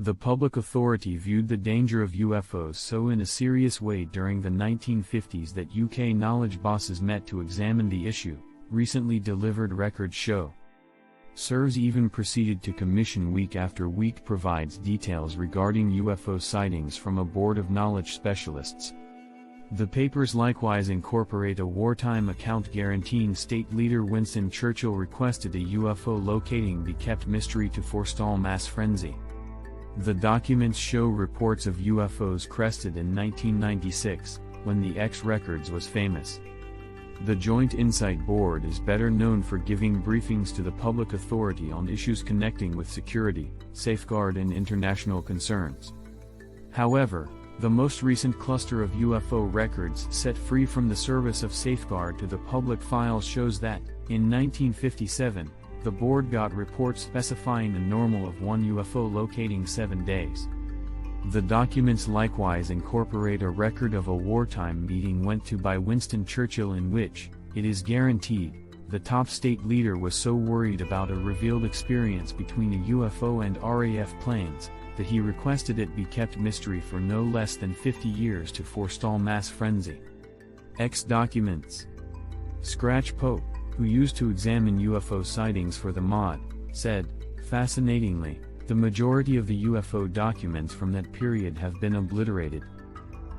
The public authority viewed the danger of UFOs so in a serious way during the 1950s that UK knowledge bosses met to examine the issue, recently delivered records show. SIRS even proceeded to commission week after week provides details regarding UFO sightings from a board of knowledge specialists. The papers likewise incorporate a wartime account guaranteeing state leader Winston Churchill requested a UFO locating be kept mystery to forestall mass frenzy. The documents show reports of UFOs crested in 1996, when the X records was famous. The Joint Insight Board is better known for giving briefings to the public authority on issues connecting with security, safeguard and international concerns. However, the most recent cluster of UFO records set free from the Service of Safeguard to the public files shows that, in 1957, the board got reports specifying a normal of one UFO locating 7 days. The documents likewise incorporate a record of a wartime meeting went to by Winston Churchill in which, it is guaranteed, the top state leader was so worried about a revealed experience between a UFO and RAF planes, that he requested it be kept mystery for no less than 50 years to forestall mass frenzy. X documents. Scratch Pope, who used to examine UFO sightings for the MOD, said, fascinatingly, the majority of the UFO documents from that period have been obliterated.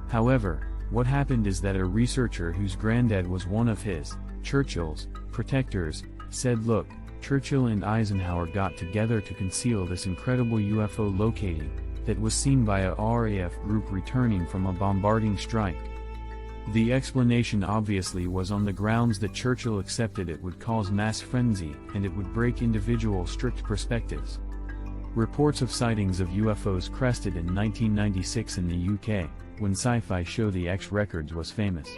However, what happened is that a researcher whose granddad was one of his, Churchill's, protectors, said look, Churchill and Eisenhower got together to conceal this incredible UFO locating, that was seen by a RAF group returning from a bombarding strike. The explanation obviously was on the grounds that Churchill accepted it would cause mass frenzy and it would break individual strict perspectives. Reports of sightings of UFOs crested in 1996 in the UK, when Sci-Fi show The X Records was famous.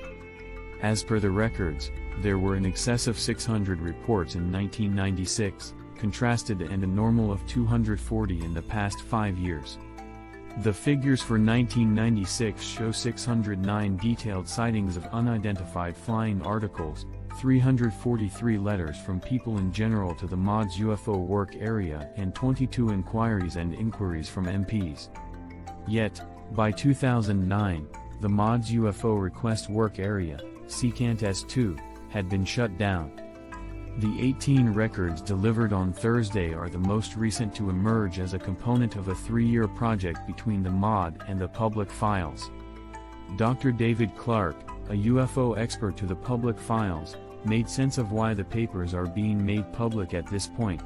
As per the records, there were in excess of 600 reports in 1996, contrasted and a normal of 240 in the past 5 years. The figures for 1996 show 609 detailed sightings of unidentified flying articles, 343 letters from people in general to the MOD's UFO work area and 22 inquiries and inquiries from MPs. Yet, by 2009, the MOD's UFO request work area, Secant S2, had been shut down. The 18 records delivered on Thursday are the most recent to emerge as a component of a 3-year project between the MOD and the public files. Dr. David Clark, a UFO expert to the public files, made sense of why the papers are being made public at this point.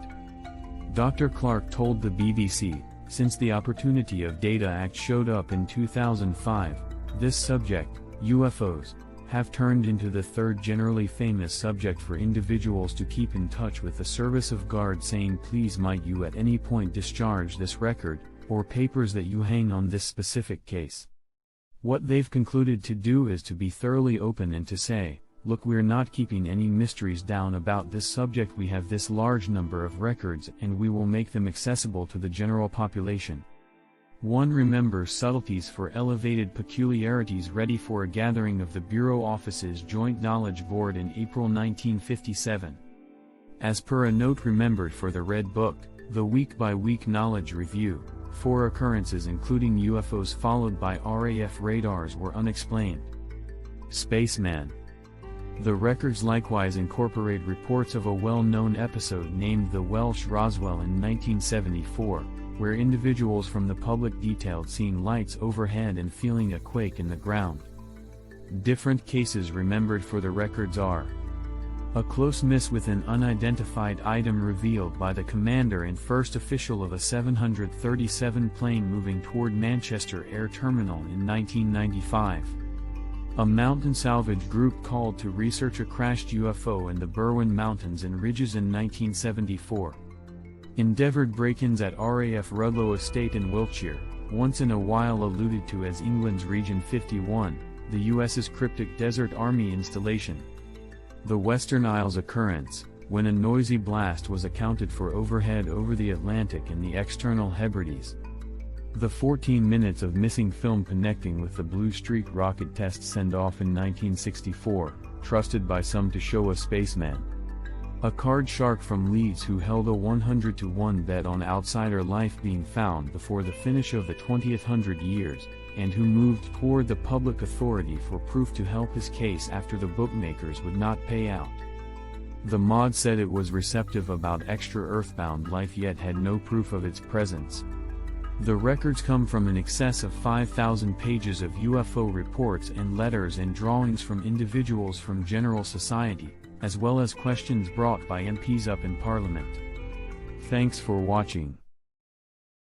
Dr. Clark told the BBC, since the Opportunity of Data Act showed up in 2005, this subject, UFOs, have turned into the third generally famous subject for individuals to keep in touch with the service of guard saying please might you at any point discharge this record, or papers that you hang on this specific case. What they've concluded to do is to be thoroughly open and to say, look, we're not keeping any mysteries down about this subject, we have this large number of records and we will make them accessible to the general population. One remembers subtleties for elevated peculiarities ready for a gathering of the Bureau Office's Joint Knowledge Board in April 1957. As per a note remembered for the Red Book, the week-by-week knowledge review, 4 occurrences including UFOs followed by RAF radars were unexplained. Spaceman. The records likewise incorporate reports of a well-known episode named the Welsh Roswell in 1974, where individuals from the public detailed seeing lights overhead and feeling a quake in the ground. Different cases remembered for the records are: a close miss with an unidentified item revealed by the commander and first official of a 737 plane moving toward Manchester Air Terminal in 1995. A mountain salvage group called to research a crashed UFO in the Berwyn Mountains and Ridges in 1974. Endeavoured break-ins at RAF Rudlow Estate in Wiltshire, once in a while alluded to as England's Region 51, the US's cryptic Desert Army installation. The Western Isles occurrence, when a noisy blast was accounted for overhead over the Atlantic in the external Hebrides. The 14 minutes of missing film connecting with the Blue Streak rocket test send-off in 1964, trusted by some to show a spaceman. A card shark from Leeds who held a 100-to-1 bet on outsider life being found before the finish of the 20th 100 years, and who moved toward the public authority for proof to help his case after the bookmakers would not pay out. The mod said it was receptive about extra earthbound life yet had no proof of its presence. The records come from in excess of 5,000 pages of UFO reports and letters and drawings from individuals from general society, as well as questions brought by MPs up in Parliament. Thanks for watching.